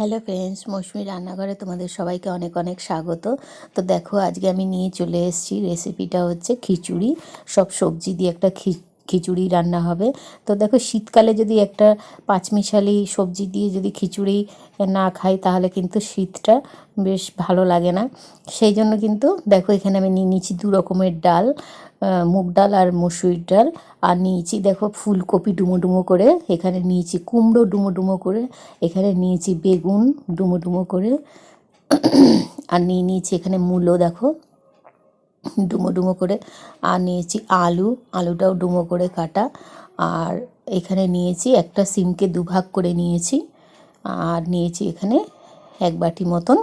Hello friends, মৌসুমি রান্নাঘরে তোমাদের সবাইকে অনেক অনেক স্বাগত। তো দেখো, আজকে আমি নিয়ে চলে এসেছি, রেসিপিটা হচ্ছে খিচুড়ি। সব সবজি দিয়ে একটা খিচুড়ি রান্না হবে। তো দেখো, শীতকালে যদি একটা পাঁচমিশালি সবজি দিয়ে যদি খিচুড়ি না খাই তাহলে কিন্তু শীতটা বেশ ভালো লাগে না। সেই জন্য কিন্তু দেখো, এখানে আমি নিয়ে নিয়েছি দু রকমের ডাল, মুগ ডাল আর মসুরির ডাল। আর নিয়েছি দেখো ফুলকপি ডুমো ডুমো করে, এখানে নিয়েছি কুমড়ো ডুমো ডুমো করে, এখানে নিয়েছি বেগুন ডুমো ডুমো করে, আর নিয়ে নিয়েছি এখানে মূলো দেখো ডুমো ডুমো করে, আর নিয়েছি আলুটাও ডুমো করে কাটা। আর এখানে নিয়েছি একটা সিমকে দুভাগ করে নিয়েছি। আর নিয়েছি এখানে এক বাটি মতন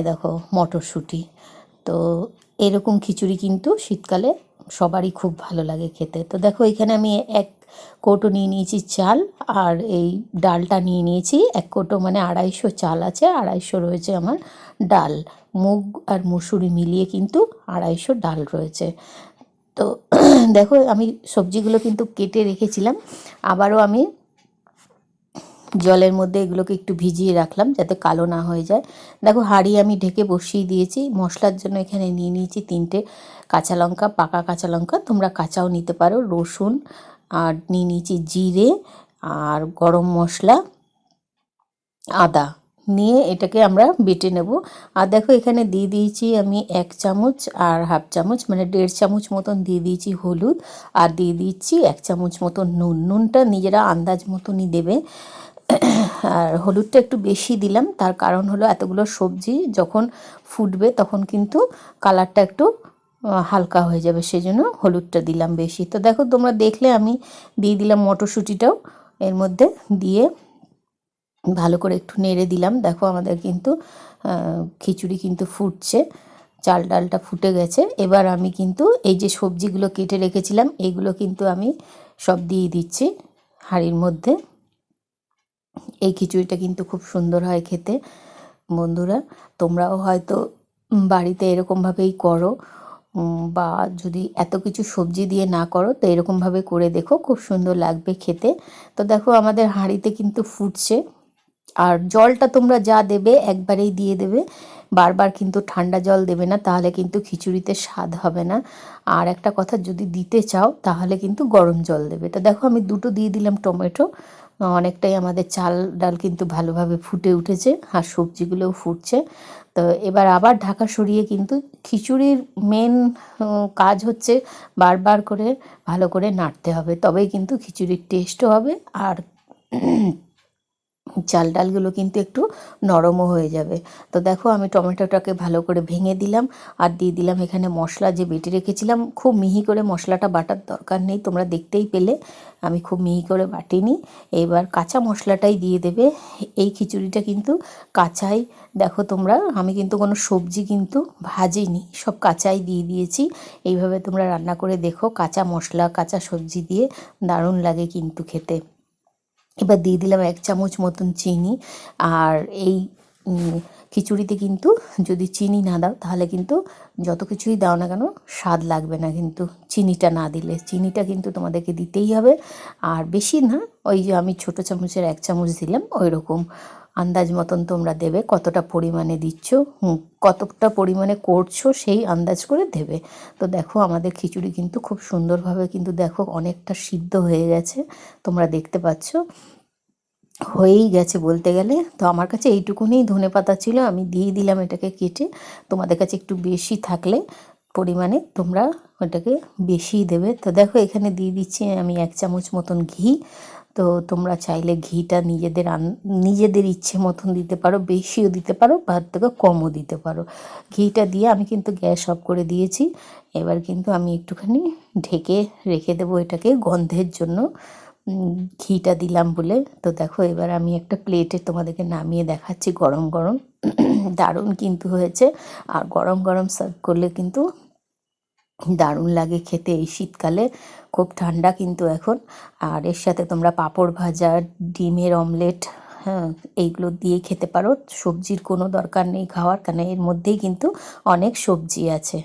দেখো মটরশুঁটি। তো এরকম খিচুড়ি কিন্তু শীতকালে সবারই খুব ভালো লাগে খেতে। তো দেখো, এখানে আমি এক কৌটো নিয়ে নিয়েছি চাল, আর এই ডালটা নিয়ে নিয়েছি এক কৌটো, মানে 250 চাল আছে, 250 রয়েছে আমার ডাল। মুগ আর মুসুরি মিলিয়ে কিন্তু 250 ডাল রয়েছে। তো দেখো, আমি সবজিগুলো কিন্তু কেটে রেখেছিলাম, আবারও আমি জলের মধ্যে এগুলোকে একটু ভিজিয়ে রাখলাম যাতে কালো না হয়ে যায়। দেখো, হাঁড়ি আমি ঢেকে বসিয়ে দিয়েছি। মশলার জন্য এখানে নিয়ে নিয়েছি 3টে কাঁচা লঙ্কা, পাকা কাঁচা লঙ্কা, তোমরা কাঁচাও নিতে পারো, রসুন, আর নিয়ে নিয়েছি জিরে আর গরম মশলা, আদা। নিয়ে এটাকে আমরা বেটে নেব। আর দেখো, এখানে দিয়ে দিয়েছি আমি 1 চামচ আর হাফ চামচ, মানে 1.5 চামচ মতন দিয়ে দিয়েছি হলুদ, আর দিয়ে দিচ্ছি 1 চামচ মতন নুনটা নিজেরা আন্দাজ মতনই দেবে। আর হলুদটা একটু বেশি দিলাম, তার কারণ হলো এতগুলো সবজি যখন ফুটবে তখন কিন্তু কালারটা একটু হালকা হয়ে যাবে, সেই জন্য হলুদটা দিলাম বেশি। তো দেখো, তোমরা দেখলে আমি দিয়ে দিলাম মটরশুঁটিটাও এর মধ্যে দিয়ে ভালো করে একটু নেড়ে দিলাম। দেখো, আমাদের কিন্তু খিচুড়ি কিন্তু ফুটছে, চাল ডালটা ফুটে গেছে। এবার আমি কিন্তু এই যে সবজিগুলো কেটে রেখেছিলাম এগুলো কিন্তু আমি সব দিয়ে দিচ্ছি হাঁড়ির মধ্যে। এই খিচুড়িটা কিন্তু খুব সুন্দর হয় খেতে। বন্ধুরা, তোমরাও হয়তো বাড়িতে এরকমভাবেই করো, বা যদি এত কিছু সবজি দিয়ে না করো তো এরকমভাবে করে দেখো, খুব সুন্দর লাগবে খেতে। তো দেখো, আমাদের হাঁড়িতে কিন্তু ফুটছে। আর জলটা তোমরা যা দেবে একবারেই দিয়ে দেবে, বারবার কিন্তু ঠান্ডা জল দেবে না, তাহলে কিন্তু খিচুড়িতে স্বাদ হবে না। আর একটা কথা, যদি দিতে চাও তাহলে কিন্তু গরম জল দেবে। তো দেখো, আমি দুটো দিয়ে দিলাম টমেটো। অনেকটাই আমাদের চাল ডাল কিন্তু ভালোভাবে ফুটে উঠেছে, আর সবজিগুলোও ফুটছে। তো এবার আবার ঢাকা সরিয়ে, কিন্তু খিচুড়ির মেন কাজ হচ্ছে বারবার করে ভালো করে নাড়তে হবে, তবেই কিন্তু খিচুড়ির টেস্টও হবে, আর চাল ডালগুলো কিন্তু একটু নরমও হয়ে যাবে। তো দেখো, আমি টমেটোটাকে ভালো করে ভেঙে দিলাম, আর দিয়ে দিলাম এখানে মশলা যে বেটে রেখেছিলাম। খুব মিহি করে মশলাটা বাটার দরকার নেই, তোমরা দেখতেই পেলে আমি খুব মিহি করে বাটিনি। এবার কাঁচা মশলাটাই দিয়ে দেবে। এই খিচুড়িটা কিন্তু কাঁচাই, দেখো তোমরা, আমি কিন্তু কোনো সবজি কিন্তু ভাজিনি, সব কাঁচাই দিয়ে দিয়েছি। এইভাবে তোমরা রান্না করে দেখো, কাঁচা মশলা কাঁচা সবজি দিয়ে দারুণ লাগে কিন্তু খেতে। এবার দিয়ে দিলাম 1 চামচ মতন চিনি। আর এই খিচুড়িতে কিন্তু যদি চিনি না দাও তাহলে কিন্তু যত কিছুই দাও না কেন স্বাদ লাগবে না, কিন্তু চিনিটা না দিলে। চিনিটা কিন্তু তোমাদেরকে দিতেই হবে, আর বেশি না, ওই যে আমি ছোটো চামচের 1 চামচ দিলাম, ওই রকম আন্দাজ মতন তোমরা দেবে, কতটা পরিমাণে দিচ্ছ, কতটা পরিমাণে করছো সেই আন্দাজ করে দেবে। তো দেখো, আমাদের খিচুড়ি কিন্তু খুব সুন্দরভাবে কিন্তু দেখো অনেকটা সিদ্ধ হয়ে গেছে, তোমরা দেখতে পাচ্ছ হয়েই গেছে বলতে গেলে। তো আমার কাছে এইটুকুনি ধনেপাতা ছিল, আমি দিয়ে দিলাম এটাকে কেটে। তোমাদের কাছে একটু বেশি থাকলে পরিমাণে তোমরা ওটাকে বেশিই দেবে। তো দেখো, এখানে দিয়ে দিচ্ছি আমি 1 চামচ মতন ঘি। তো তোমরা চাইলে ঘিটা নিজেদের ইচ্ছে মতন দিতে পারো, বেশিও দিতে পারো বা থেকে কমও দিতে পারো। ঘিটা দিয়ে আমি কিন্তু গ্যাস অফ করে দিয়েছি। এবার কিন্তু আমি একটুখানি ঢেকে রেখে দেবো এটাকে গন্ধের জন্য, ঘিটা দিলাম বলে। তো দেখো, এবার আমি একটা প্লেটে তোমাদেরকে নামিয়ে দেখাচ্ছি গরম গরম। দারুণ কিন্তু হয়েছে, আর গরম গরম সার্ভ করলে কিন্তু দারুণ লাগে খেতে এই শীতকালে। খুব ঠান্ডা কিন্তু এখন। আর এর সাথে তোমরা পাঁপড় ভাজা, ডিমের অমলেট, হ্যাঁ, এইগুলো দিয়ে খেতে পারো। সবজির কোনো দরকার নেই খাওয়ার, কারণ এর মধ্যেই কিন্তু অনেক সবজি আছে।